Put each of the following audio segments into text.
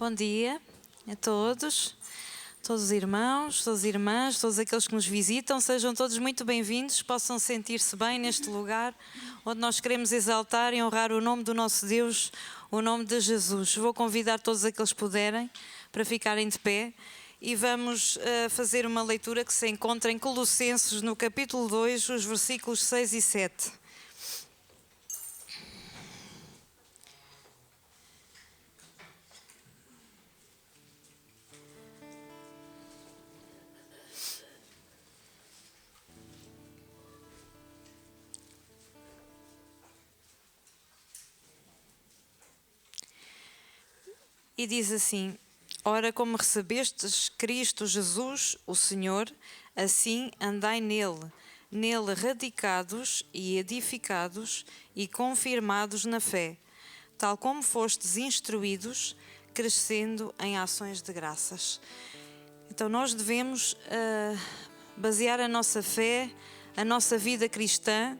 Bom dia a todos os irmãos, todas as irmãs, todos aqueles que nos visitam. Sejam todos muito bem-vindos, possam sentir-se bem neste lugar onde nós queremos exaltar e honrar o nome do nosso Deus, o nome de Jesus. Vou convidar todos aqueles que puderem para ficarem de pé e vamos fazer uma leitura que se encontra em Colossenses, no capítulo 2, os versículos 6 e 7. E diz assim: Ora, como recebestes Cristo Jesus, o Senhor, assim andai nele radicados e edificados e confirmados na fé, tal como fostes instruídos, crescendo em ações de graças. Então nós devemos basear a nossa fé, a nossa vida cristã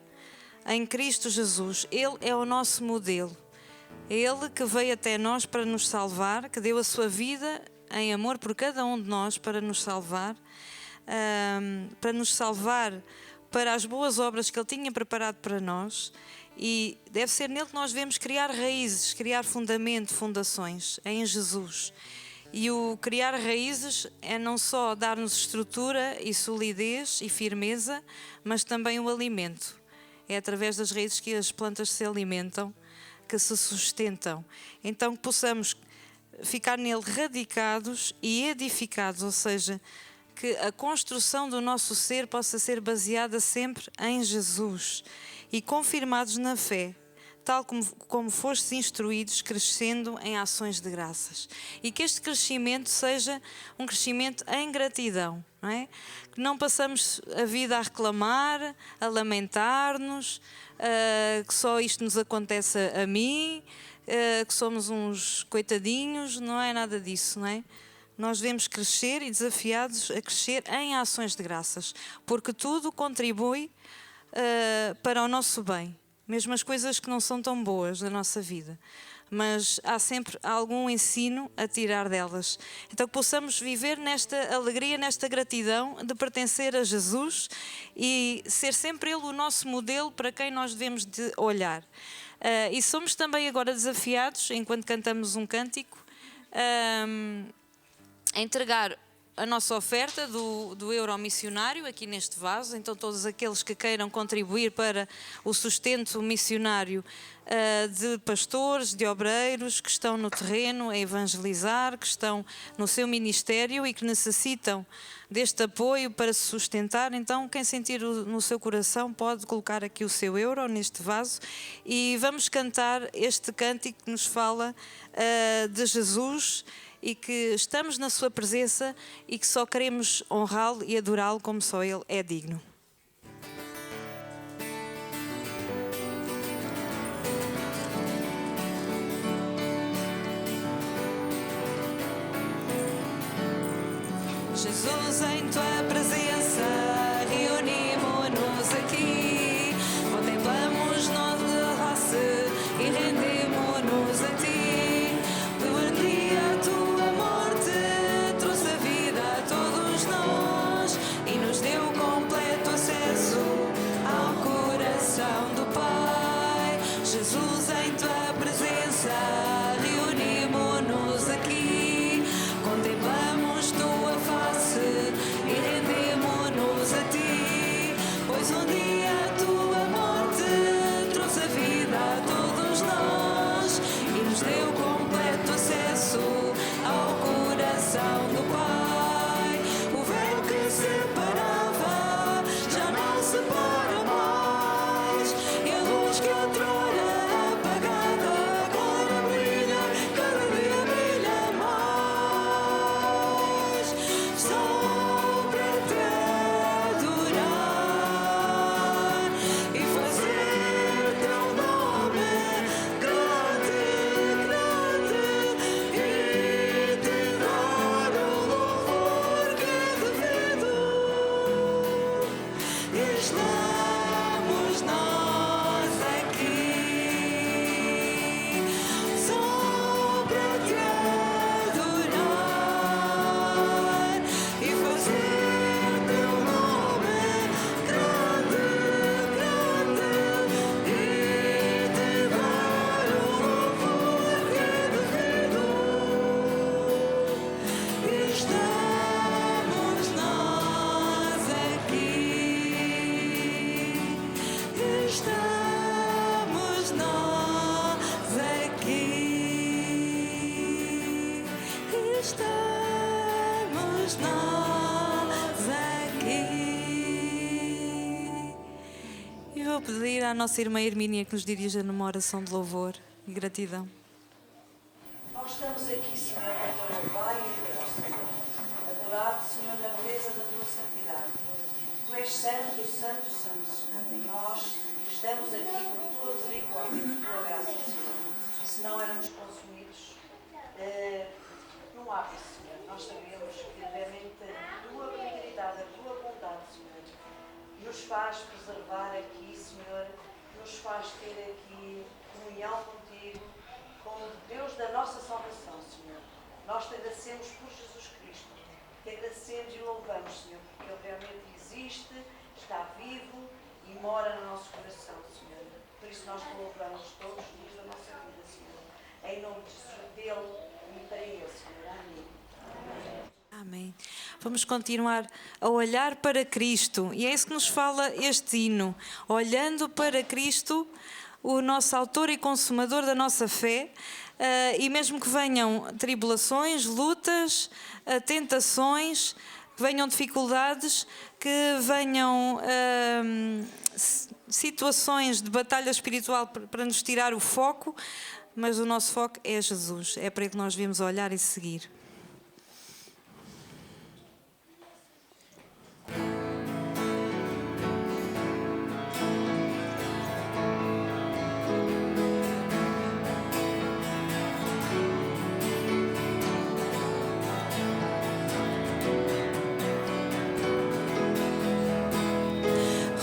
em Cristo Jesus. Ele é o nosso modelo. Ele que veio até nós para nos salvar, que deu a sua vida em amor por cada um de nós para nos salvar para as boas obras que Ele tinha preparado para nós. E deve ser nele que nós devemos criar raízes, criar fundamento, fundações, em Jesus. E o criar raízes é não só dar-nos estrutura e solidez e firmeza, mas também o alimento. É através das raízes que as plantas se alimentam, que se sustentam. Então que possamos ficar nele radicados e edificados, ou seja, que a construção do nosso ser possa ser baseada sempre em Jesus e confirmados na fé, tal como fostes instruídos, crescendo em ações de graças. E que este crescimento seja um crescimento em gratidão, não é? Que não passamos a vida a reclamar, a lamentar-nos, que só isto nos acontece a mim, que somos uns coitadinhos. Não é nada disso, não é? Nós devemos crescer e desafiados a crescer em ações de graças, porque tudo contribui para o nosso bem, mesmo as coisas que não são tão boas da nossa vida, mas há sempre algum ensino a tirar delas. Então que possamos viver nesta alegria, nesta gratidão de pertencer a Jesus e ser sempre Ele o nosso modelo para quem nós devemos de olhar. E somos também agora desafiados, enquanto cantamos um cântico, a entregar a nossa oferta do euro missionário aqui neste vaso. Então todos aqueles que queiram contribuir para o sustento missionário de pastores, de obreiros que estão no terreno a evangelizar, que estão no seu ministério e que necessitam deste apoio para se sustentar, então quem sentir no seu coração pode colocar aqui o seu euro neste vaso e vamos cantar este cântico que nos fala de Jesus e que estamos na sua presença e que só queremos honrá-lo e adorá-lo como só Ele é digno. Jesus, em tua presença reunimos-nos aqui, contemplamos nossa raça e rendemos-nos a ti. Jesus, em tua presença reunimos-nos aqui, contemplamos tua face e rendemos à nossa irmã Hermínia que nos dirija numa oração de louvor e gratidão. Nós estamos aqui, Senhor, para louvar e adorar, Senhor. Adorar-te, Senhor, na beleza da tua santidade. Tu és santo, santo, santo, Senhor. E nós estamos aqui por tua misericórdia, por tua graça, Senhor. Se não éramos consumidos, não há, Senhor. Nós sabemos que realmente a tua benignidade, a tua bondade, Senhor, nos faz preservar aqui, Senhor, nos faz ter aqui comunhão contigo, com o Deus da nossa salvação, Senhor. Nós te agradecemos por Jesus Cristo, te agradecemos e louvamos, Senhor, porque Ele realmente existe, está vivo e mora no nosso coração, Senhor. Por isso nós te louvamos todos os dias da nossa vida, Senhor. Em nome de Jesus, dele e para Ele, Senhor. Amém. Amém. Vamos continuar a olhar para Cristo, e é isso que nos fala este hino, olhando para Cristo, o nosso autor e consumador da nossa fé, e mesmo que venham tribulações, lutas, tentações, que venham dificuldades, que venham situações de batalha espiritual para nos tirar o foco, mas o nosso foco é Jesus, é para ele que nós devemos olhar e seguir.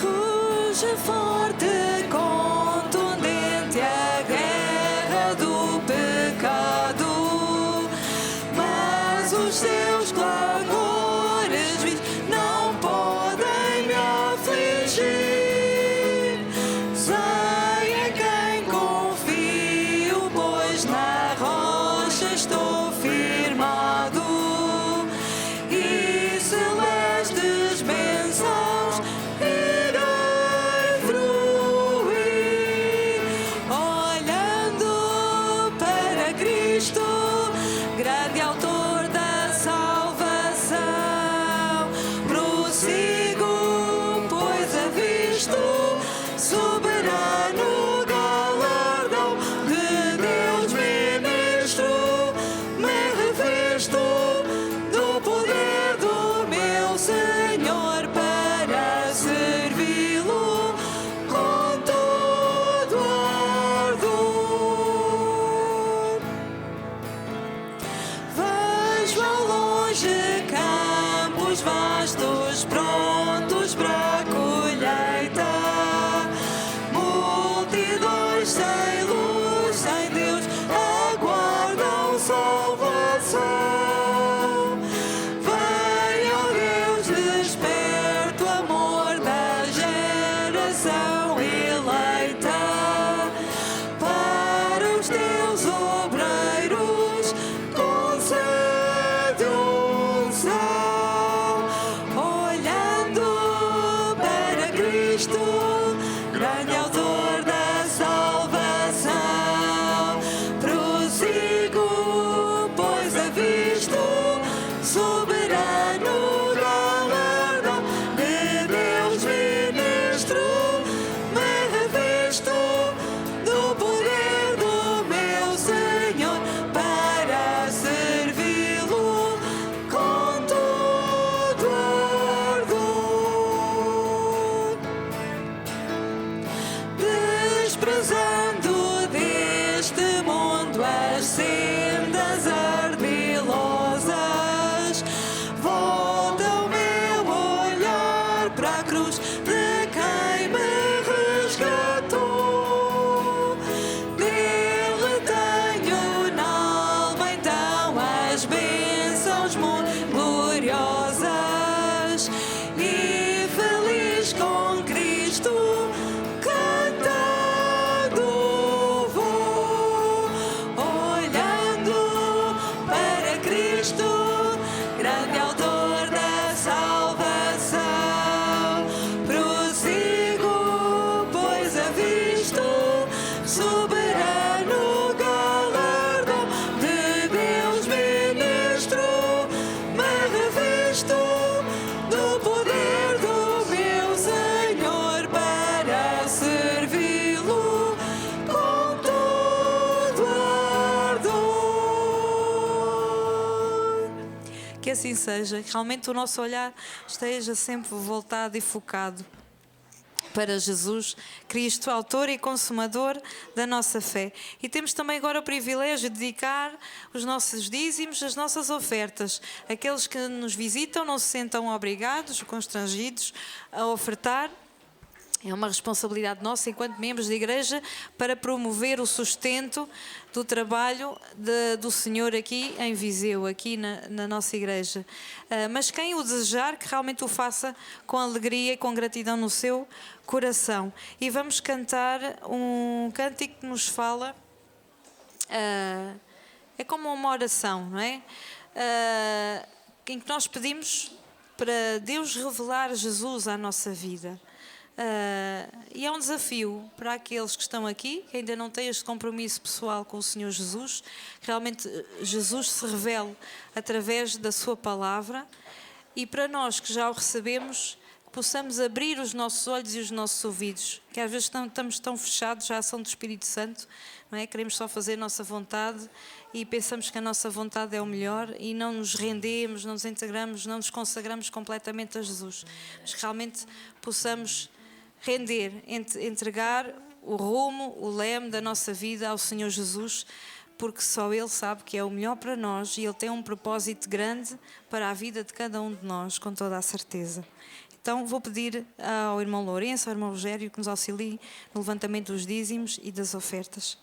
Ruge forte, contundente a guerra do pecado, mas os seus clamores vivos não podem me afligir. Sei em quem confio, pois na rocha estou firmado, e celestes bênçãos irei fruir. Olhando para Cristo, grande autor da salvação, prossigo, pois avisto soberano galardão de Deus ministro, me revisto do poder do meu Senhor para servi-lo com todo ardor. Vejo ao longe campos vastos prontos para a colheita, multidões sem luz, sem Deus, aguardam salvação. Venha, ó Deus, desperta o amor da geração eleita, para os teus obreiros concede unção. Olhando para Cristo, grande autor da salvação, prossigo, pois avisto soberano galardão de Deus ministro, me revisto do poder do meu Senhor para servi-lo com todo ardor. Desprezando deste mundo as sendas ardilosas, volta o meu olhar para a cruz de quem me resgatou. Nele tenho na alma então as bênçãos muito gloriosas, e feliz com Cristo cantando vou. Olhando para Cristo, grande autor da salvação, assim seja, que realmente o nosso olhar esteja sempre voltado e focado para Jesus Cristo, autor e consumador da nossa fé. E temos também agora o privilégio de dedicar os nossos dízimos, as nossas ofertas. Aqueles que nos visitam não se sentam obrigados, constrangidos a ofertar. É uma responsabilidade nossa, enquanto membros da Igreja, para promover o sustento do trabalho do Senhor aqui em Viseu, aqui na nossa Igreja. Mas quem o desejar, que realmente o faça com alegria e com gratidão no seu coração. E vamos cantar um cântico que nos fala, é como uma oração, não é? Em que nós pedimos para Deus revelar Jesus à nossa vida. E é um desafio para aqueles que estão aqui, que ainda não têm este compromisso pessoal com o Senhor Jesus. Realmente Jesus se revela através da sua palavra, e para nós que já o recebemos, que possamos abrir os nossos olhos e os nossos ouvidos, que às vezes estamos tão fechados à ação do Espírito Santo, não é? Queremos só fazer a nossa vontade e pensamos que a nossa vontade é o melhor e não nos rendemos, não nos integramos, não nos consagramos completamente a Jesus. Mas que realmente possamos render, entregar o rumo, o leme da nossa vida ao Senhor Jesus, porque só Ele sabe que é o melhor para nós e Ele tem um propósito grande para a vida de cada um de nós, com toda a certeza. Então vou pedir ao irmão Lourenço, ao irmão Rogério, que nos auxiliem no levantamento dos dízimos e das ofertas.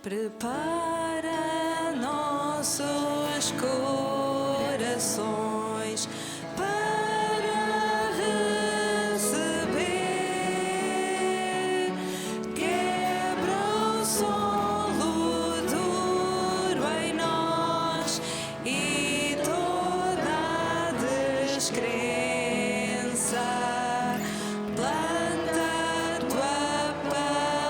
Prepara nossos corações para receber. Quebra o solo duro em nós e toda a descrença. Planta a tua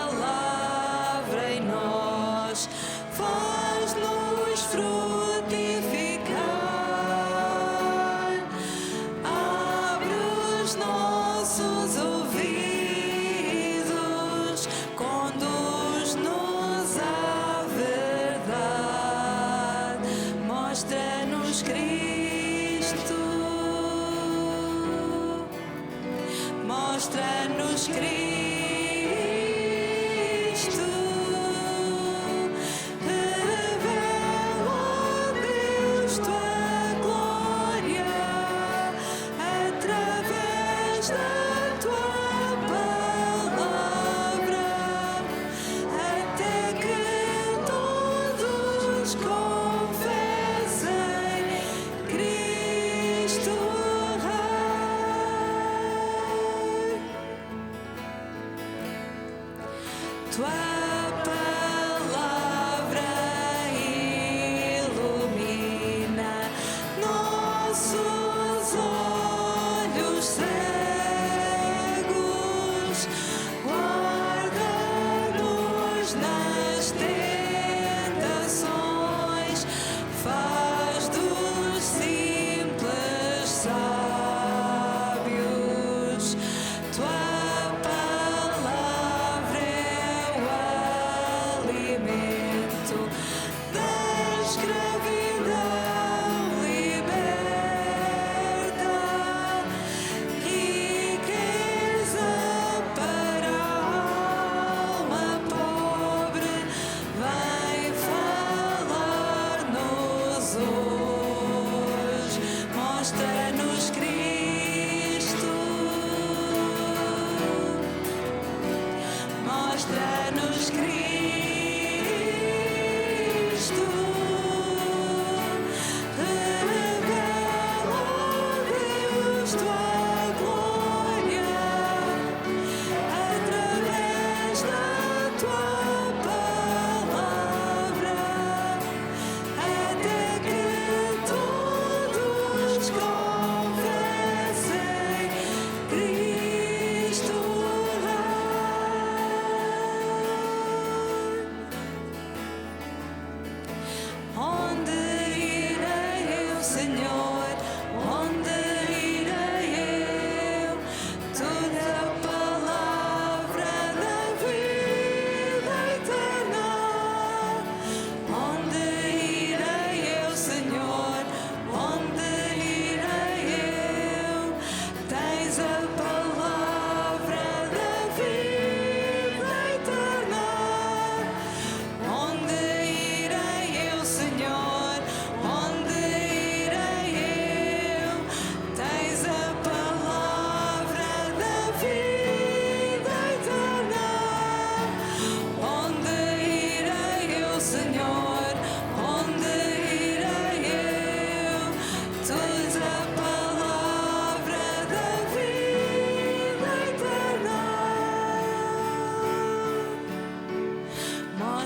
palavra em nós. Faz-nos frutificar, abre os nossos ouvidos, conduz-nos à verdade, mostra-nos Cristo, mostra-nos Cristo. Tua palavra ilumina nossos olhos cegos, guarda-nos nas tentações, faz dos simples sábios. Tua da escravidão liberta, riqueza para a alma pobre, vem falar-nos hoje, mostra-nos Cristo, mostra-nos Cristo.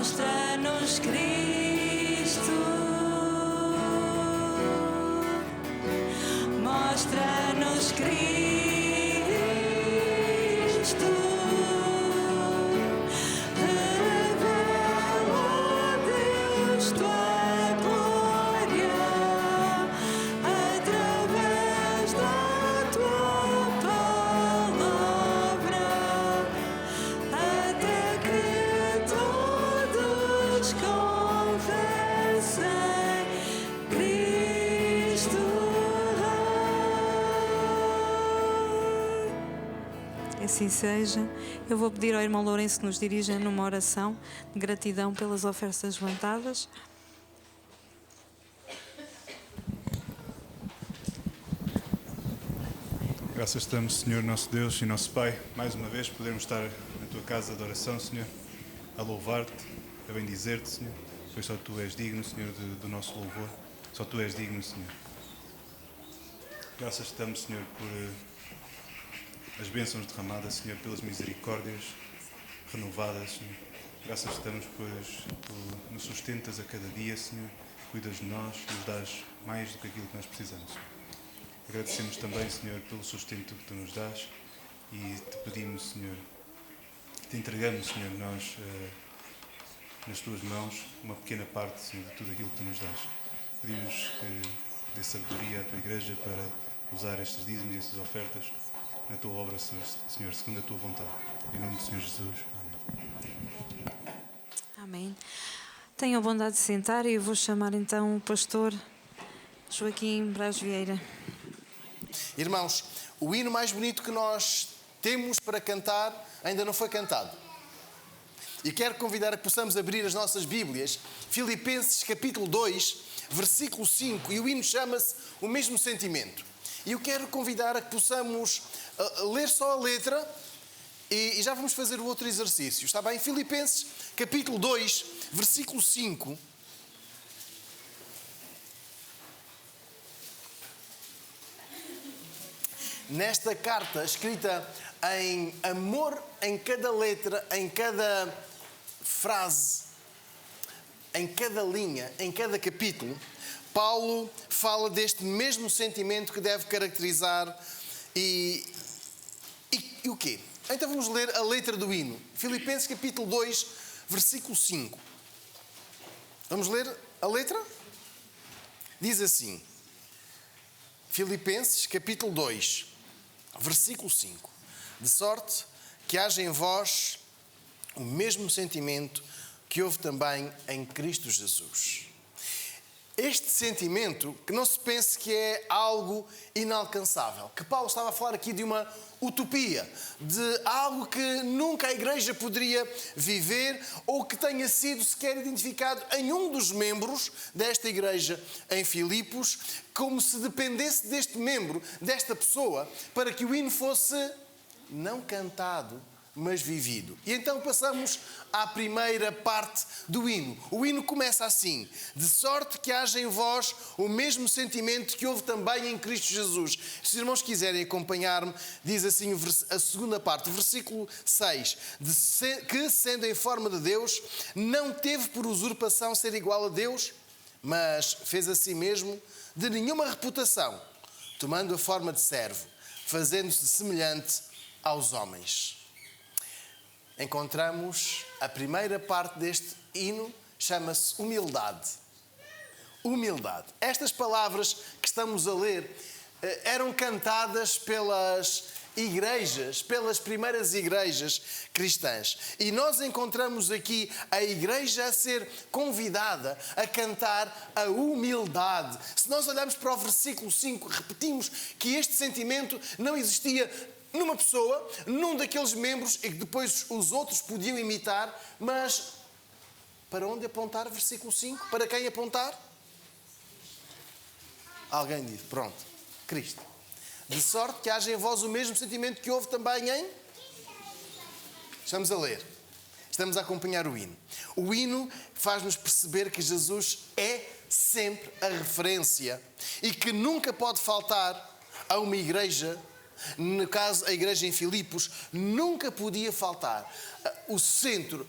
Mostra-nos Cristo. Mostra-nos Cristo. Assim seja. Eu vou pedir ao irmão Lourenço que nos dirija numa oração de gratidão pelas ofertas levantadas. Graças estamos, Senhor, nosso Deus e nosso Pai, mais uma vez podermos estar na Tua casa de oração, Senhor, a louvar-Te, a bendizer-Te, Senhor, pois só Tu és digno, Senhor, do nosso louvor, só Tu és digno, Senhor. Graças estamos, Senhor, por as bênçãos derramadas, Senhor, pelas misericórdias renovadas, Senhor. Graças estamos, pois Tu nos sustentas a cada dia, Senhor, cuidas de nós, nos dás mais do que aquilo que nós precisamos. Agradecemos também, Senhor, pelo sustento que Tu nos dás e Te pedimos, Senhor, Te entregamos, Senhor, nós nas Tuas mãos uma pequena parte, Senhor, de tudo aquilo que Tu nos dás. Pedimos que dê sabedoria à Tua Igreja para usar estes dízimos e estas ofertas na Tua obra, Senhor, segundo a Tua vontade. Em nome do Senhor Jesus. Amém. Amém. Tenham a bondade de sentar e eu vou chamar então o pastor Joaquim Braz Vieira. Irmãos, o hino mais bonito que nós temos para cantar ainda não foi cantado. E quero convidar a que possamos abrir as nossas Bíblias, Filipenses capítulo 2, versículo 5, e o hino chama-se O Mesmo Sentimento. E eu quero convidar a que possamos ler só a letra e já vamos fazer o outro exercício. Está bem? Filipenses capítulo 2, versículo 5. Nesta carta, escrita em amor em cada letra, em cada frase, em cada linha, em cada capítulo, Paulo fala deste mesmo sentimento que deve caracterizar e o quê? Então vamos ler a letra do hino. Filipenses capítulo 2, versículo 5. Vamos ler a letra? Diz assim, Filipenses capítulo 2, versículo 5. De sorte que haja em vós o mesmo sentimento que houve também em Cristo Jesus. Este sentimento, que não se pense que é algo inalcançável, que Paulo estava a falar aqui de uma utopia, de algo que nunca a Igreja poderia viver ou que tenha sido sequer identificado em um dos membros desta Igreja em Filipos, como se dependesse deste membro, desta pessoa, para que o hino fosse não cantado, mas vivido. E então passamos à primeira parte do hino. O hino começa assim: de sorte que haja em vós o mesmo sentimento que houve também em Cristo Jesus. Se os irmãos quiserem acompanhar-me, diz assim a segunda parte, versículo 6, que sendo em forma de Deus, não teve por usurpação ser igual a Deus, mas fez a si mesmo de nenhuma reputação, tomando a forma de servo, fazendo-se semelhante aos homens. Encontramos a primeira parte deste hino, chama-se humildade. Humildade. Estas palavras que estamos a ler eram cantadas pelas igrejas, pelas primeiras igrejas cristãs. E nós encontramos aqui a igreja a ser convidada a cantar a humildade. Se nós olharmos para o versículo 5, repetimos que este sentimento não existia numa pessoa, num daqueles membros e que depois os outros podiam imitar, mas para onde apontar? Versículo 5, para quem apontar? Alguém diz, pronto, Cristo. De sorte que haja em vós o mesmo sentimento que houve também em... Estamos a ler, estamos a acompanhar o hino. O hino faz-nos perceber que Jesus é sempre a referência e que nunca pode faltar a uma igreja. No caso, a igreja em Filipos, nunca podia faltar o centro,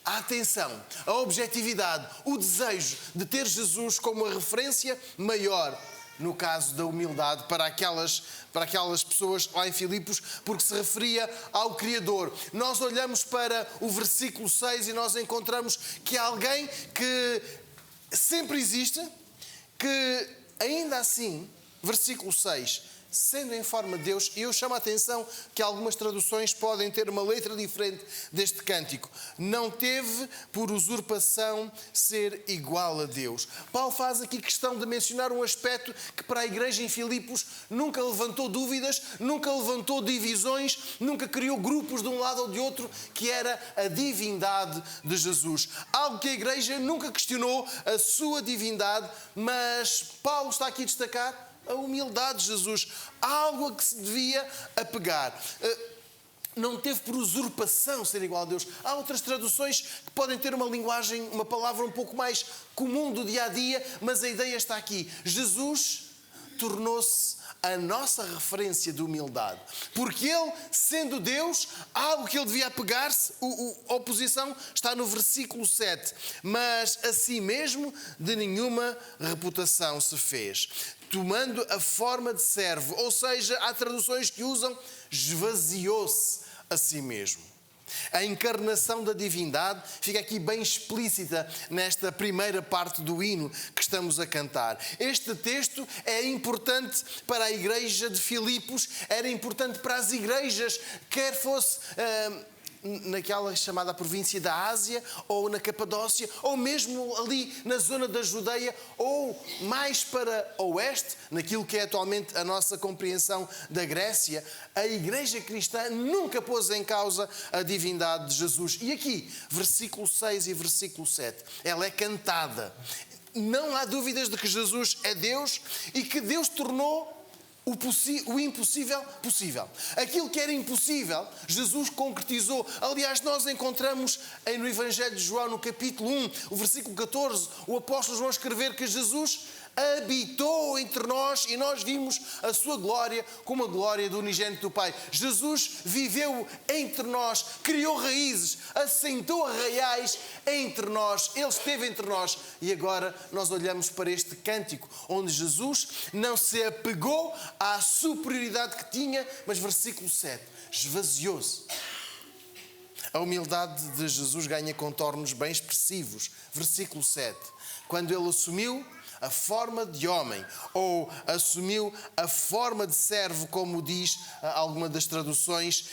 a atenção, a objetividade, o desejo de ter Jesus como a referência maior, no caso da humildade, para aquelas pessoas lá em Filipos, porque se referia ao Criador. Nós olhamos para o versículo 6 e nós encontramos que há alguém que sempre existe, que ainda assim, versículo 6, sendo em forma de Deus, e eu chamo a atenção que algumas traduções podem ter uma letra diferente deste cântico. Não teve por usurpação ser igual a Deus. Paulo faz aqui questão de mencionar um aspecto que para a igreja em Filipos nunca levantou dúvidas, nunca levantou divisões, nunca criou grupos de um lado ou de outro, que era a divindade de Jesus. Algo que a igreja nunca questionou, a sua divindade, mas Paulo está aqui a destacar a humildade de Jesus, algo a que se devia apegar. Não teve por usurpação ser igual a Deus. Há outras traduções que podem ter uma linguagem, uma palavra um pouco mais comum do dia a dia, mas a ideia está aqui. Jesus tornou-se a nossa referência de humildade. Porque Ele, sendo Deus, algo que Ele devia apegar-se, a oposição está no versículo 7. Mas a si mesmo de nenhuma reputação se fez, tomando a forma de servo. Ou seja, há traduções que usam esvaziou-se a si mesmo. A encarnação da divindade fica aqui bem explícita nesta primeira parte do hino que estamos a cantar. Este texto é importante para a igreja de Filipos, era importante para as igrejas, quer fosse naquela chamada província da Ásia, ou na Capadócia, ou mesmo ali na zona da Judeia, ou mais para oeste, naquilo que é atualmente a nossa compreensão da Grécia. A igreja cristã nunca pôs em causa a divindade de Jesus. E aqui, versículo 6 e versículo 7, ela é cantada. Não há dúvidas de que Jesus é Deus e que Deus tornou o impossível possível. Aquilo que era impossível, Jesus concretizou. Aliás, nós encontramos no Evangelho de João, no capítulo 1, o versículo 14, o apóstolo João escrever que Jesus habitou entre nós e nós vimos a sua glória como a glória do unigênito do Pai. Jesus viveu entre nós, criou raízes, assentou arraiais entre nós, Ele esteve entre nós. E agora nós olhamos para este cântico onde Jesus não se apegou à superioridade que tinha, mas versículo 7, esvaziou-se. A humildade de Jesus ganha contornos bem expressivos. Versículo 7, quando Ele assumiu a forma de homem, ou assumiu a forma de servo, como diz alguma das traduções,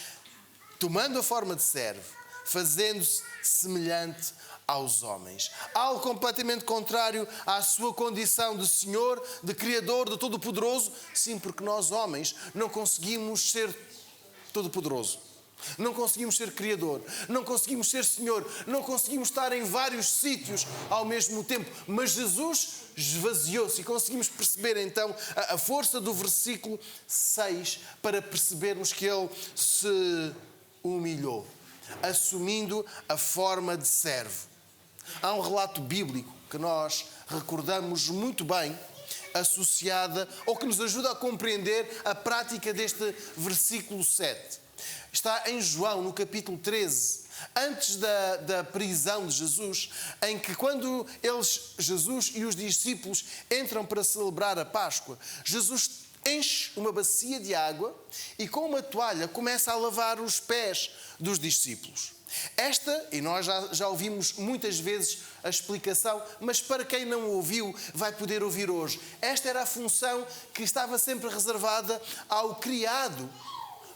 tomando a forma de servo, fazendo-se semelhante aos homens. Algo completamente contrário à sua condição de Senhor, de Criador, de Todo-Poderoso. Sim, porque nós homens não conseguimos ser Todo-Poderoso. Não conseguimos ser Criador, não conseguimos ser Senhor, não conseguimos estar em vários sítios ao mesmo tempo. Mas Jesus esvaziou-se e conseguimos perceber então a força do versículo 6 para percebermos que Ele se humilhou, assumindo a forma de servo. Há um relato bíblico que nós recordamos muito bem, associada, ou que nos ajuda a compreender a prática deste versículo 7. Está em João, no capítulo 13, antes da prisão de Jesus, em que quando Jesus e os discípulos entram para celebrar a Páscoa, Jesus enche uma bacia de água e com uma toalha começa a lavar os pés dos discípulos. Esta, e nós já ouvimos muitas vezes a explicação, mas para quem não ouviu, vai poder ouvir hoje. Esta era a função que estava sempre reservada ao criado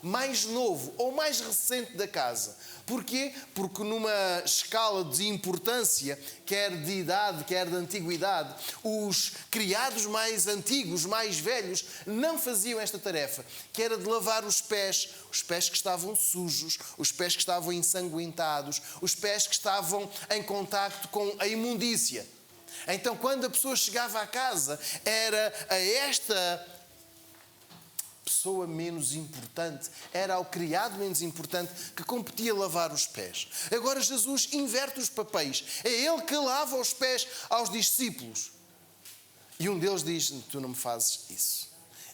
mais novo ou mais recente da casa. Porquê? Porque numa escala de importância, quer de idade, quer de antiguidade, os criados mais antigos, mais velhos, não faziam esta tarefa, que era de lavar os pés que estavam sujos, os pés que estavam ensanguentados, os pés que estavam em contacto com a imundícia. Então, quando a pessoa chegava à casa, era a esta pessoa menos importante, era ao criado menos importante que competia lavar os pés. Agora Jesus inverte os papéis. É Ele que lava os pés aos discípulos. E um deles diz: tu não me fazes isso.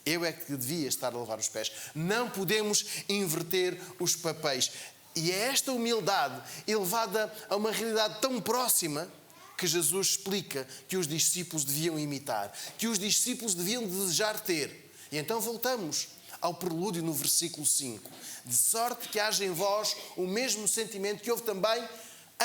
Eu é que devia estar a lavar os pés. Não podemos inverter os papéis. E é esta humildade elevada a uma realidade tão próxima que Jesus explica que os discípulos deviam imitar, que os discípulos deviam desejar ter. E então voltamos ao prelúdio no versículo 5. De sorte que haja em vós o mesmo sentimento que houve também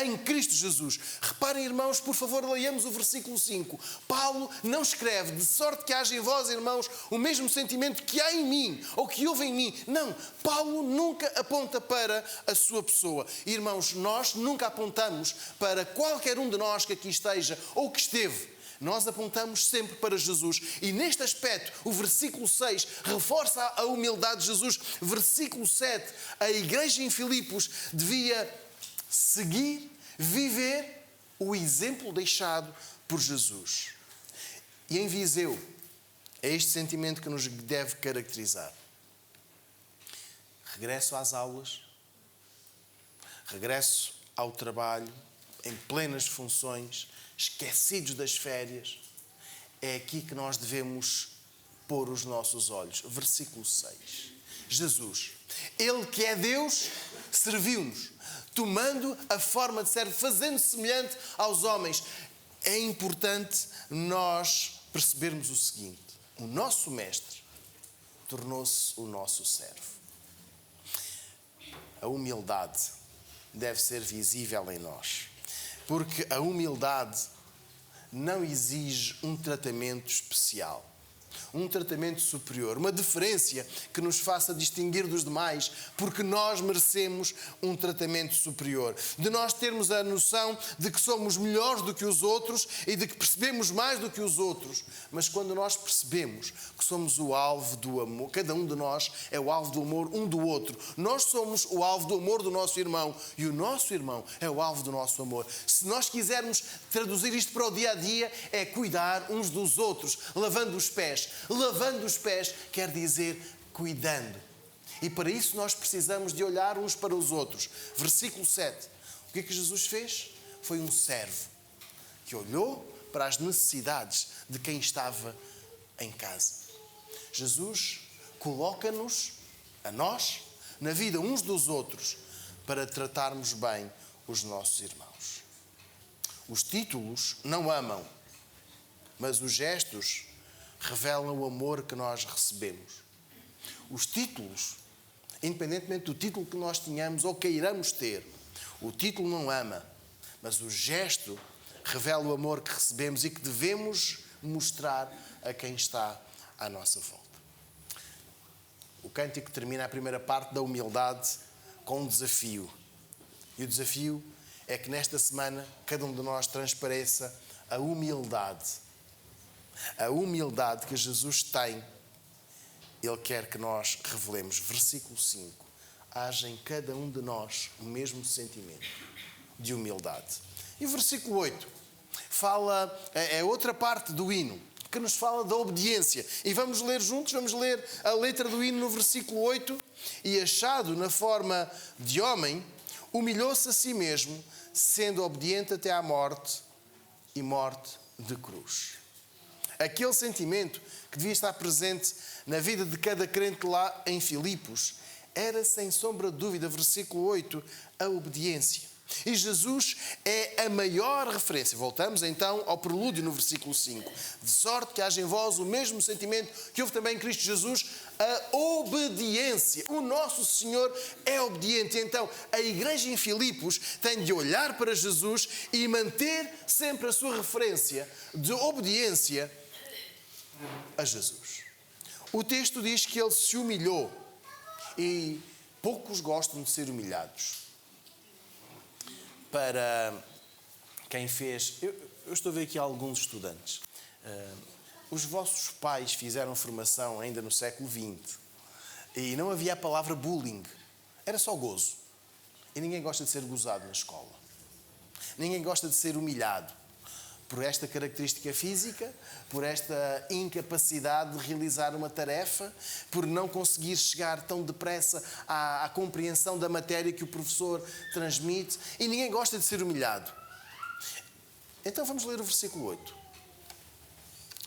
em Cristo Jesus. Reparem, irmãos, por favor, leiamos o versículo 5. Paulo não escreve de sorte que haja em vós, irmãos, o mesmo sentimento que há em mim, ou que houve em mim. Não, Paulo nunca aponta para a sua pessoa. Irmãos, nós nunca apontamos para qualquer um de nós que aqui esteja ou que esteve. Nós apontamos sempre para Jesus. E neste aspecto, o versículo 6 reforça a humildade de Jesus. Versículo 7, a igreja em Filipos devia seguir, viver o exemplo deixado por Jesus. E em Viseu, é este sentimento que nos deve caracterizar. Regresso às aulas, regresso ao trabalho, em plenas funções, esquecidos das férias. É aqui que nós devemos pôr os nossos olhos. Versículo 6. Jesus, Ele que é Deus, serviu-nos, tomando a forma de servo, fazendo-se semelhante aos homens. É importante nós percebermos o seguinte: o nosso mestre tornou-se o nosso servo. A humildade deve ser visível em nós, porque a humildade não exige um tratamento especial, um tratamento superior, uma deferência que nos faça distinguir dos demais, porque nós merecemos um tratamento superior. De nós termos a noção de que somos melhores do que os outros e de que percebemos mais do que os outros. Mas quando nós percebemos que somos o alvo do amor, cada um de nós é o alvo do amor um do outro. Nós somos o alvo do amor do nosso irmão e o nosso irmão é o alvo do nosso amor. Se nós quisermos traduzir isto para o dia a dia, é cuidar uns dos outros, lavando os pés. Lavando os pés quer dizer cuidando. E para isso nós precisamos de olhar uns para os outros. Versículo 7. O que é que Jesus fez? Foi um servo que olhou para as necessidades de quem estava em casa. Jesus coloca-nos, a nós, na vida uns dos outros, para tratarmos bem os nossos irmãos. Os títulos não amam, mas os gestos revelam o amor que nós recebemos. Os títulos, independentemente do título que nós tenhamos ou queiramos ter, o título não ama, mas o gesto revela o amor que recebemos e que devemos mostrar a quem está à nossa volta. O cântico termina a primeira parte da humildade com um desafio. E o desafio é que nesta semana cada um de nós transpareça a humildade. A humildade que Jesus tem, Ele quer que nós revelemos. Versículo 5. Haja em cada um de nós o mesmo sentimento de humildade. E o versículo 8 fala, é outra parte do hino, que nos fala da obediência. E vamos ler juntos, vamos ler a letra do hino no versículo 8. E achado na forma de homem, humilhou-se a si mesmo, sendo obediente até à morte e morte de cruz. Aquele sentimento que devia estar presente na vida de cada crente lá em Filipos era, sem sombra de dúvida, versículo 8, a obediência. E Jesus é a maior referência. Voltamos então ao prelúdio no versículo 5. De sorte que haja em vós o mesmo sentimento que houve também em Cristo Jesus, a obediência. O nosso Senhor é obediente. Então, a igreja em Filipos tem de olhar para Jesus e manter sempre a sua referência de obediência a Jesus. O texto diz que ele se humilhou e poucos gostam de ser humilhados. Para quem fez... Eu estou a ver aqui alguns estudantes. Os vossos pais fizeram formação ainda no século XX e não havia a palavra bullying. Era só gozo. E ninguém gosta de ser gozado na escola. Ninguém gosta de ser humilhado por esta característica física, por esta incapacidade de realizar uma tarefa, por não conseguir chegar tão depressa à compreensão da matéria que o professor transmite. E ninguém gosta de ser humilhado. Então vamos ler o versículo 8.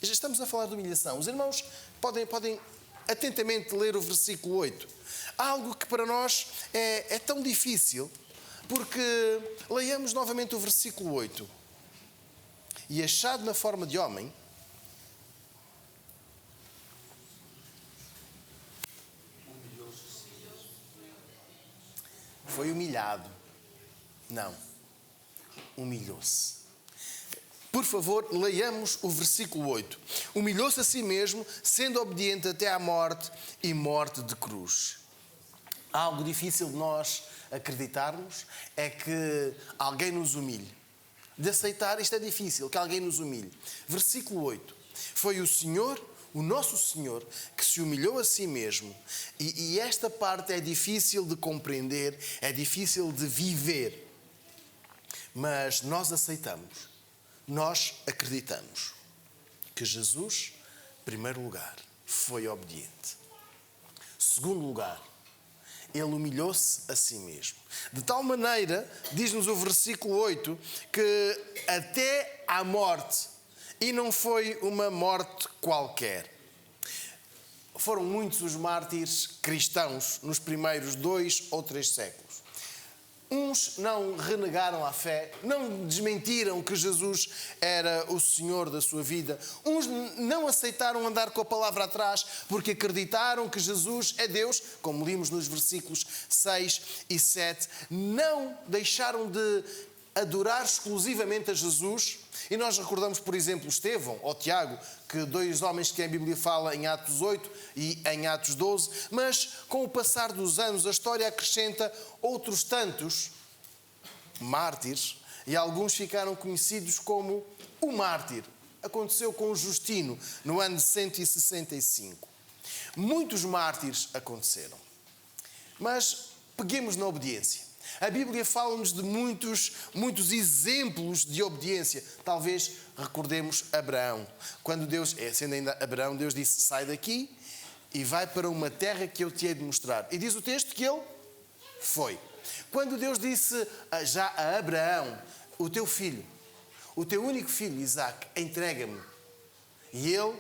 Já estamos a falar de humilhação. Os irmãos podem atentamente ler o versículo 8. Algo que para nós é tão difícil, porque leiamos novamente o versículo 8. E achado na forma de homem, foi humilhado. Não, humilhou-se. Por favor, leiamos o versículo 8. Humilhou-se a si mesmo, sendo obediente até à morte e morte de cruz. Algo difícil de nós acreditarmos é que alguém nos humilhe. De aceitar, isto é difícil, que alguém nos humilhe. Versículo 8. Foi o Senhor, o nosso Senhor, que se humilhou a si mesmo. E esta parte é difícil de compreender, é difícil de viver. Mas nós aceitamos, nós acreditamos que Jesus, em primeiro lugar, foi obediente. Segundo lugar, ele humilhou-se a si mesmo. De tal maneira, diz-nos o versículo 8, que até à morte, e não foi uma morte qualquer. Foram muitos os mártires cristãos nos primeiros 2 ou 3 séculos. Uns não renegaram a fé, não desmentiram que Jesus era o Senhor da sua vida. Uns não aceitaram andar com a palavra atrás porque acreditaram que Jesus é Deus, como vimos nos versículos 6 e 7. Não deixaram de adorar exclusivamente a Jesus. E nós recordamos, por exemplo, Estevão ou Tiago, que 2 homens que a Bíblia fala em Atos 8 e em Atos 12, mas com o passar dos anos a história acrescenta outros tantos mártires e alguns ficaram conhecidos como o mártir. Aconteceu com Justino no ano de 165. Muitos mártires aconteceram. Mas peguemos na obediência. A Bíblia fala-nos de muitos exemplos de obediência. Talvez recordemos Abraão. Quando Deus, sendo ainda Abraão, Deus disse, sai daqui e vai para uma terra que eu te hei de mostrar. E diz o texto que ele foi. Quando Deus disse já a Abraão, o teu filho, o teu único filho, Isaac, entrega-me. E ele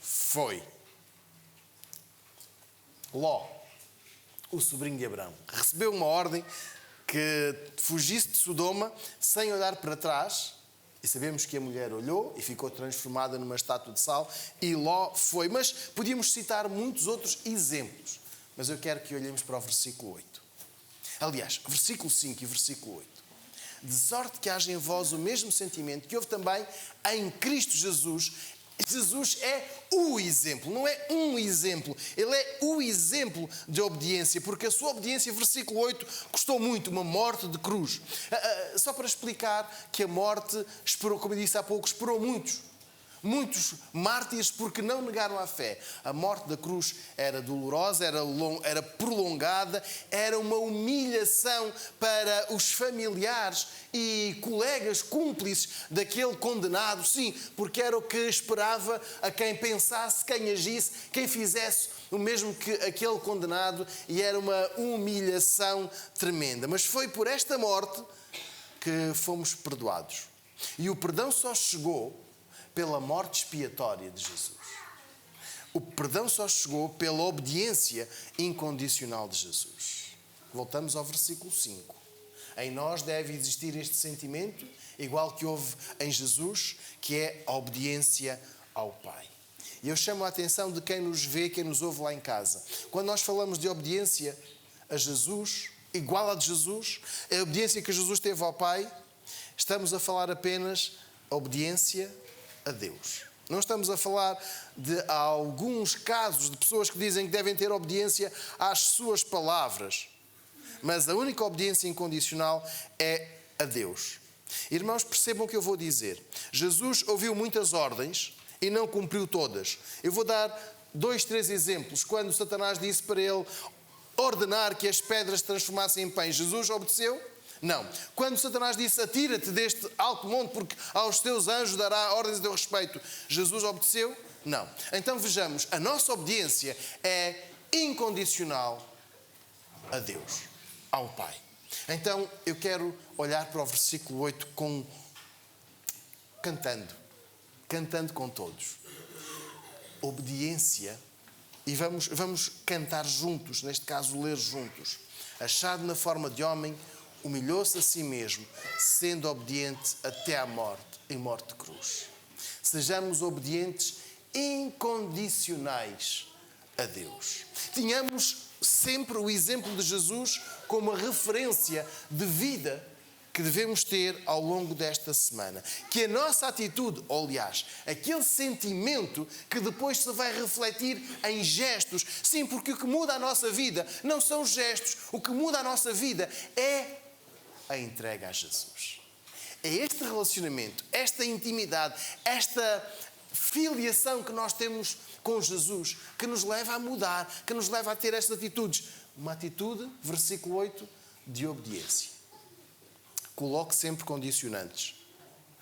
foi. Ló, o sobrinho de Abraão, recebeu uma ordem que fugisse de Sodoma sem olhar para trás, e sabemos que a mulher olhou e ficou transformada numa estátua de sal, e Ló foi. Mas podíamos citar muitos outros exemplos, mas eu quero que olhemos para o versículo 8. Aliás, versículo 5 e versículo 8. De sorte que haja em vós o mesmo sentimento que houve também em Cristo Jesus. Jesus é o exemplo, não é um exemplo. Ele é o exemplo de obediência, porque a sua obediência, versículo 8, custou muito, uma morte de cruz. Só para explicar que a morte, esperou, como eu disse há pouco, esperou muitos mártires porque não negaram a fé. A morte da cruz era dolorosa, era prolongada, era uma humilhação para os familiares e colegas cúmplices daquele condenado. Sim, porque era o que esperava a quem pensasse, quem agisse, quem fizesse o mesmo que aquele condenado, e era uma humilhação tremenda. Mas foi por esta morte que fomos perdoados. E o perdão só chegou pela morte expiatória de Jesus. O perdão só chegou pela obediência incondicional de Jesus. Voltamos ao versículo 5. Em nós deve existir este sentimento, igual que houve em Jesus, que é a obediência ao Pai. E eu chamo a atenção de quem nos vê, quem nos ouve lá em casa. Quando nós falamos de obediência a Jesus, igual a de Jesus, a obediência que Jesus teve ao Pai, estamos a falar apenas a obediência a Deus. Não estamos a falar de alguns casos de pessoas que dizem que devem ter obediência às suas palavras, mas a única obediência incondicional é a Deus. Irmãos, percebam o que eu vou dizer. Jesus ouviu muitas ordens e não cumpriu todas. Eu vou dar 2, 3 exemplos. Quando Satanás disse para ele ordenar que as pedras se transformassem em pães, Jesus obedeceu? Não. Quando Satanás disse, atira-te deste alto monte, porque aos teus anjos dará ordens a teu respeito, Jesus obedeceu? Não. Então vejamos, a nossa obediência é incondicional a Deus, ao Pai. Então eu quero olhar para o versículo 8 cantando com todos. Obediência E vamos cantar juntos, neste caso ler juntos. Achado na forma de homem, humilhou-se a si mesmo, sendo obediente até à morte, em morte de cruz. Sejamos obedientes incondicionais a Deus. Tenhamos sempre o exemplo de Jesus como a referência de vida que devemos ter ao longo desta semana. Que a nossa atitude, ou aliás, aquele sentimento que depois se vai refletir em gestos. Sim, porque o que muda a nossa vida não são os gestos. O que muda a nossa vida é a entrega a Jesus. É este relacionamento, esta intimidade, esta filiação que nós temos com Jesus que nos leva a mudar, que nos leva a ter estas atitudes. Uma atitude, versículo 8, de obediência. Coloque sempre condicionantes.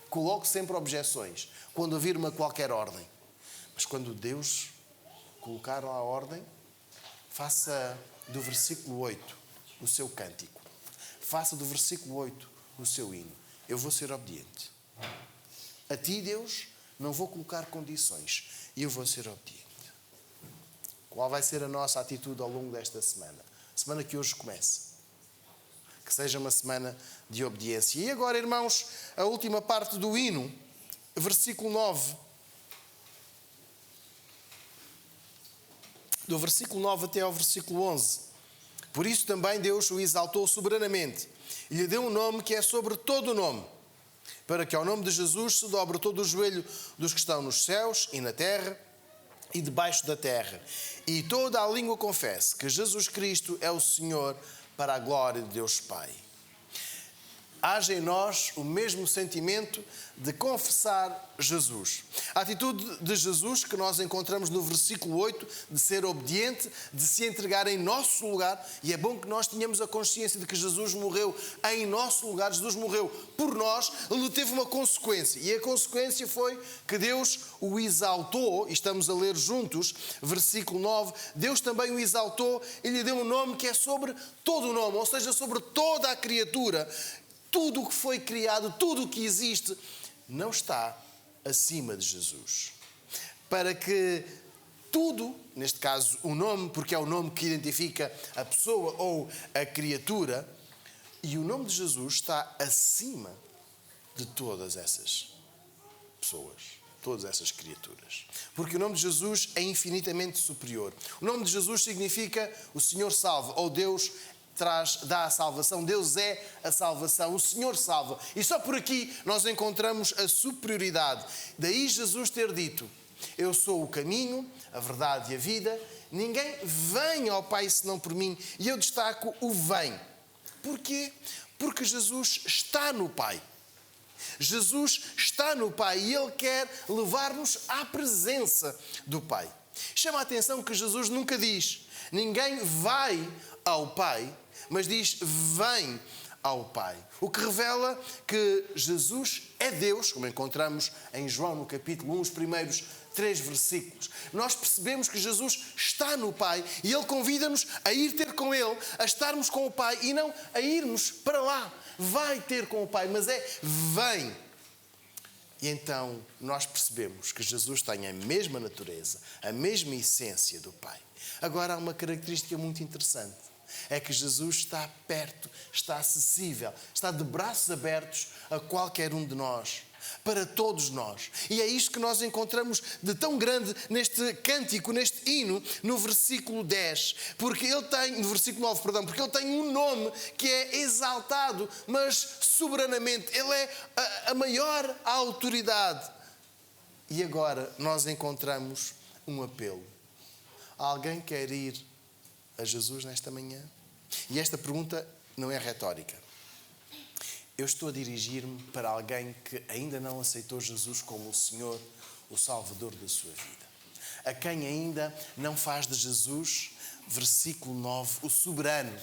Coloque sempre objeções. Quando ouvir uma qualquer ordem. Mas quando Deus colocar lá a ordem, faça do versículo 8 o seu cântico. Faça do versículo 8 o seu hino. Eu vou ser obediente. A ti, Deus, não vou colocar condições. E eu vou ser obediente. Qual vai ser a nossa atitude ao longo desta semana? Semana que hoje começa. Que seja uma semana de obediência. E agora, irmãos, a última parte do hino, versículo 9. Do versículo 9 até ao versículo 11. Por isso também Deus o exaltou soberanamente e lhe deu um nome que é sobre todo o nome, para que ao nome de Jesus se dobre todo o joelho dos que estão nos céus e na terra e debaixo da terra, e toda a língua confesse que Jesus Cristo é o Senhor, para a glória de Deus Pai. Haja em nós o mesmo sentimento de confessar Jesus. A atitude de Jesus que nós encontramos no versículo 8, de ser obediente, de se entregar em nosso lugar, e é bom que nós tenhamos a consciência de que Jesus morreu em nosso lugar, Jesus morreu por nós, ele teve uma consequência, e a consequência foi que Deus o exaltou, e estamos a ler juntos, versículo 9, Deus também o exaltou e lhe deu um nome que é sobre todo o nome, ou seja, sobre toda a criatura. Tudo o que foi criado, tudo o que existe, não está acima de Jesus. Para que tudo, neste caso o nome, porque é o nome que identifica a pessoa ou a criatura, e o nome de Jesus está acima de todas essas pessoas, todas essas criaturas. Porque o nome de Jesus é infinitamente superior. O nome de Jesus significa o Senhor salva, ou Deus dá a salvação. Deus é a salvação, o Senhor salva. E só por aqui nós encontramos a superioridade. Daí Jesus ter dito: eu sou o caminho, a verdade e a vida, ninguém vem ao Pai senão por mim. E eu destaco o vem. Porquê? Porque Jesus está no Pai. Jesus está no Pai e Ele quer levar-nos à presença do Pai. Chama a atenção que Jesus nunca diz: ninguém vai ao Pai, mas diz: vem ao Pai. O que revela que Jesus é Deus, como encontramos em João no capítulo 1, os primeiros 3 versículos. Nós percebemos que Jesus está no Pai e Ele convida-nos a ir ter com Ele, a estarmos com o Pai e não a irmos para lá. Vai ter com o Pai, mas é vem. E então nós percebemos que Jesus tem a mesma natureza, a mesma essência do Pai. Agora há uma característica muito interessante. É que Jesus está perto, está acessível, está de braços abertos a qualquer um de nós, para todos nós. E é isto que nós encontramos de tão grande neste cântico, neste hino, no versículo 10. Porque ele tem, no versículo 9, perdão, porque ele tem um nome que é exaltado, mas soberanamente. Ele é a maior autoridade. E agora nós encontramos um apelo. Alguém quer ir a Jesus nesta manhã? E esta pergunta não é retórica. Eu estou a dirigir-me para alguém que ainda não aceitou Jesus como o Senhor, o Salvador da sua vida. A quem ainda não faz de Jesus, versículo 9, o soberano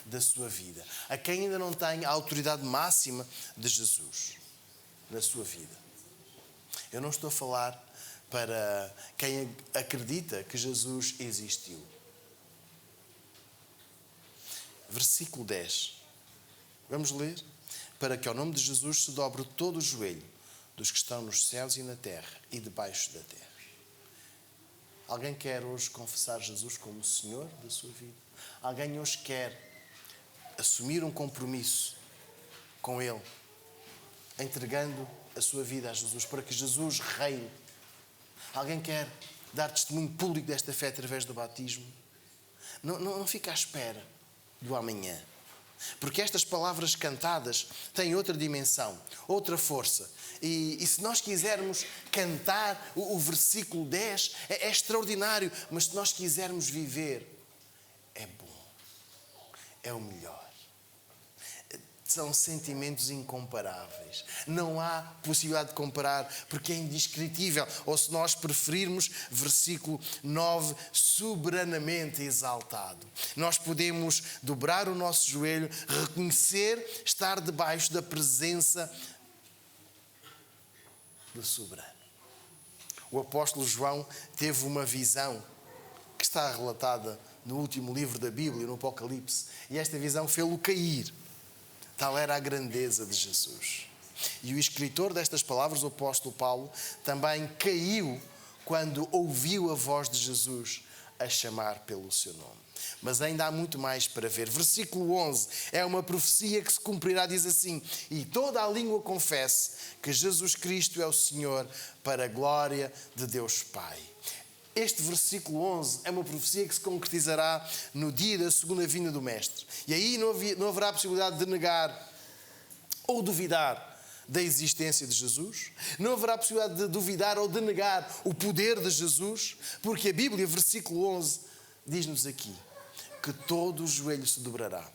da sua vida. A quem ainda não tem a autoridade máxima de Jesus na sua vida. Eu não estou a falar para quem acredita que Jesus existiu. Versículo 10. Vamos ler? Para que ao nome de Jesus se dobre todo o joelho dos que estão nos céus e na terra e debaixo da terra. Alguém quer hoje confessar Jesus como o Senhor da sua vida? Alguém hoje quer assumir um compromisso com Ele, entregando a sua vida a Jesus, para que Jesus reine? Alguém quer dar testemunho público desta fé através do batismo? Não fica à espera do amanhã. Porque estas palavras cantadas têm outra dimensão, outra força. E se nós quisermos cantar o versículo 10, é extraordinário. Mas se nós quisermos viver, é bom. É o melhor. São sentimentos incomparáveis. Não há possibilidade de comparar, porque é indescritível. Ou, se nós preferirmos, versículo 9, soberanamente exaltado. Nós podemos dobrar o nosso joelho, reconhecer, estar debaixo da presença do soberano. O apóstolo João teve uma visão que está relatada no último livro da Bíblia, no Apocalipse. E esta visão fez-o cair. Tal era a grandeza de Jesus. E o escritor destas palavras, o apóstolo Paulo, também caiu quando ouviu a voz de Jesus a chamar pelo seu nome. Mas ainda há muito mais para ver. Versículo 11 é uma profecia que se cumprirá, diz assim: e toda a língua confesse que Jesus Cristo é o Senhor, para a glória de Deus Pai. Este versículo 11 é uma profecia que se concretizará no dia da segunda vinda do Mestre. E aí não haverá possibilidade de negar ou duvidar da existência de Jesus. Não haverá possibilidade de duvidar ou de negar o poder de Jesus, porque a Bíblia, versículo 11, diz-nos aqui que todo o joelho se dobrará.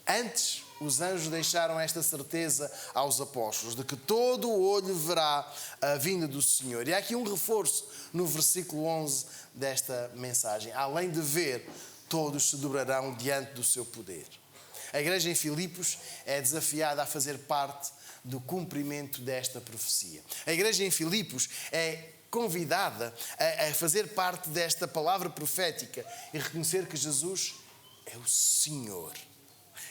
Antes, os anjos deixaram esta certeza aos apóstolos, de que todo o olho verá a vinda do Senhor. E há aqui um reforço no versículo 11 desta mensagem. Além de ver, todos se dobrarão diante do seu poder. A igreja em Filipos é desafiada a fazer parte do cumprimento desta profecia. A igreja em Filipos é convidada a fazer parte desta palavra profética e reconhecer que Jesus é o Senhor,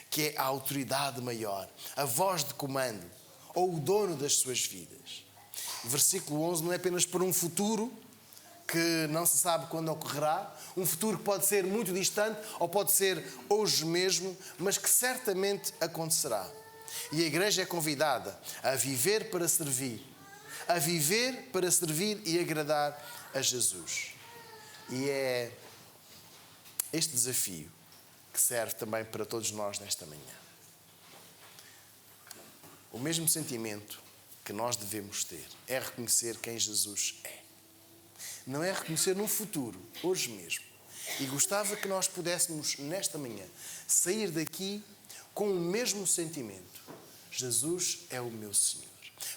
que é a autoridade maior, a voz de comando, ou o dono das suas vidas. O versículo 11 não é apenas para um futuro que não se sabe quando ocorrerá, um futuro que pode ser muito distante ou pode ser hoje mesmo, mas que certamente acontecerá. E a igreja é convidada a viver para servir, a viver para servir e agradar a Jesus. E é este desafio que serve também para todos nós nesta manhã. O mesmo sentimento que nós devemos ter é reconhecer quem Jesus é. Não é reconhecer no futuro, hoje mesmo. E gostava que nós pudéssemos, nesta manhã, sair daqui com o mesmo sentimento. Jesus é o meu Senhor.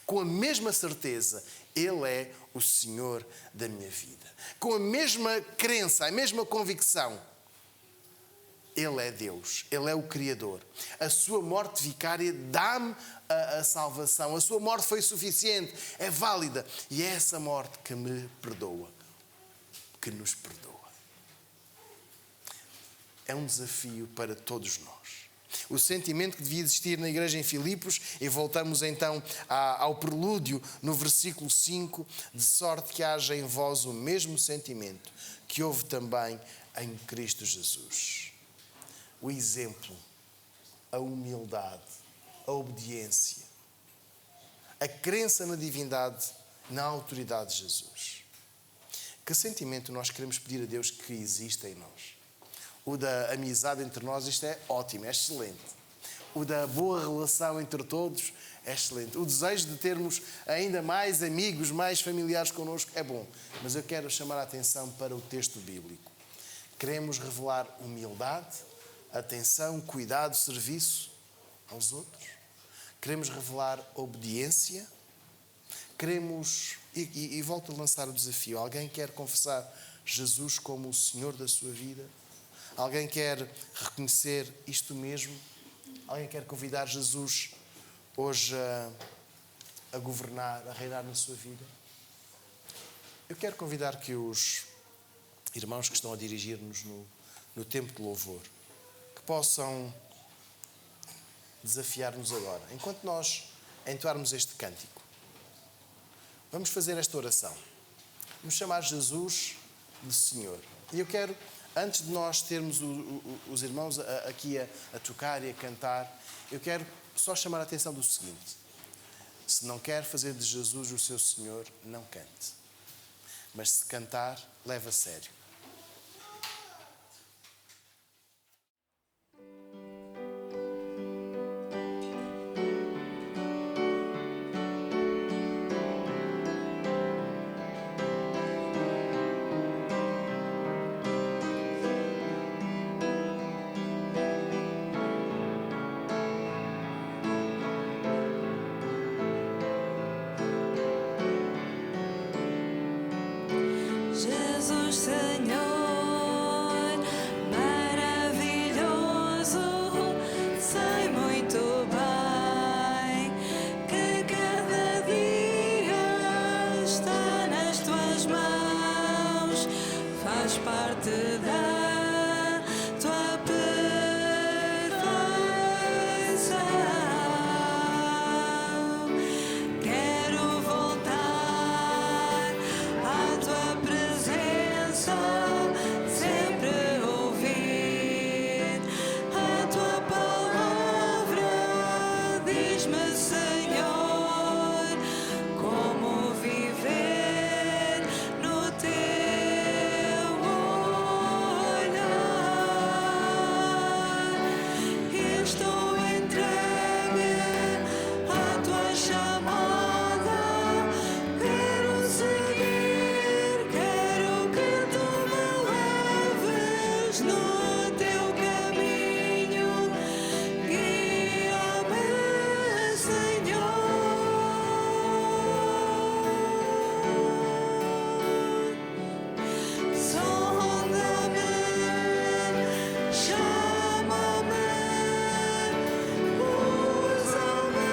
Com a mesma certeza, Ele é o Senhor da minha vida. Com a mesma crença, a mesma convicção, Ele é Deus, Ele é o Criador. A sua morte vicária dá-me a salvação. A sua morte foi suficiente, é válida. E é essa morte que me perdoa, que nos perdoa. É um desafio para todos nós. O sentimento que devia existir na igreja em Filipos, e voltamos então ao prelúdio no versículo 5, de sorte que haja em vós o mesmo sentimento que houve também em Cristo Jesus. O exemplo, a humildade, a obediência, a crença na divindade, na autoridade de Jesus. Que sentimento nós queremos pedir a Deus que exista em nós? O da amizade entre nós, isto é ótimo, é excelente. O da boa relação entre todos, é excelente. O desejo de termos ainda mais amigos, mais familiares connosco, é bom. Mas eu quero chamar a atenção para o texto bíblico. Queremos revelar humildade, atenção, cuidado, serviço aos outros. Queremos revelar obediência. Queremos, e volto a lançar o desafio, alguém quer confessar Jesus como o Senhor da sua vida? Alguém quer reconhecer isto mesmo? Alguém quer convidar Jesus hoje a governar, a reinar na sua vida? Eu quero convidar que os irmãos que estão a dirigir-nos no tempo de louvor, que possam desafiar-nos agora. Enquanto nós entoarmos este cântico, vamos fazer esta oração. Vamos chamar Jesus do Senhor. E eu quero, antes de nós termos os irmãos aqui a tocar e a cantar, eu quero só chamar a atenção do seguinte: se não quer fazer de Jesus o seu Senhor, não cante. Mas se cantar, leve a sério. Jesus Senhor, maravilhoso, sei muito bem que cada dia está nas tuas mãos, faz parte da tua perfeição. Quero voltar à tua presença, sempre ouvir a tua palavra. Diz-me, Senhor, como viver no teu olhar. Estou entregue à tua chamada. Quero seguir, quero que tu me leves no teu caminho. Guia-me, Senhor. Sonda-me, chama-me, usa-me,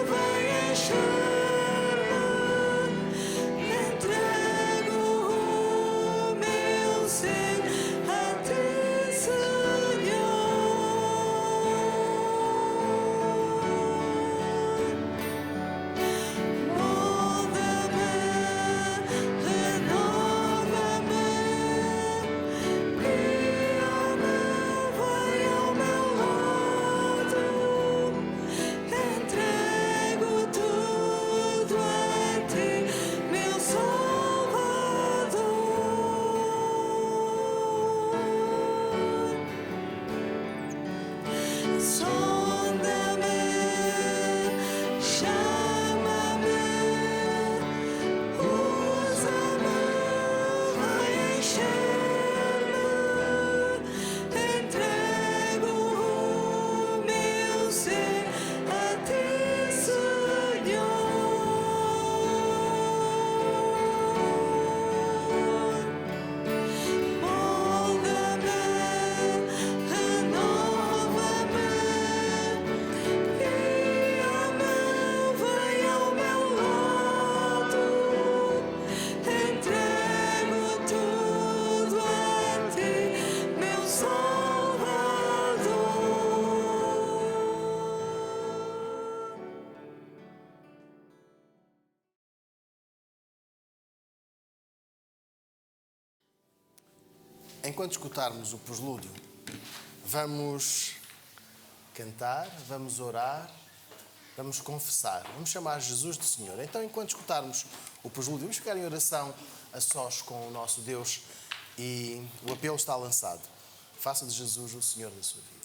vai encher-me. Entrego o meu ser a ti, Senhor. Molda-me, renova-me, guia-me, vai ao meu lado. Entrego tudo a ti, meu Salvador. Sonda-me, chama-me, usa-me, vai encher-me. Entrego o meu ser a ti, Senhor. Molda-me, renova-me, guia-me, vai ao meu lado. Entrego tudo a ti, meu Salvador. Enquanto escutarmos o preslúdio, vamos cantar, vamos orar, vamos confessar, vamos chamar Jesus de Senhor. Então, enquanto escutarmos o preslúdio, vamos ficar em oração a sós com o nosso Deus e o apelo está lançado. Faça de Jesus o Senhor da sua vida.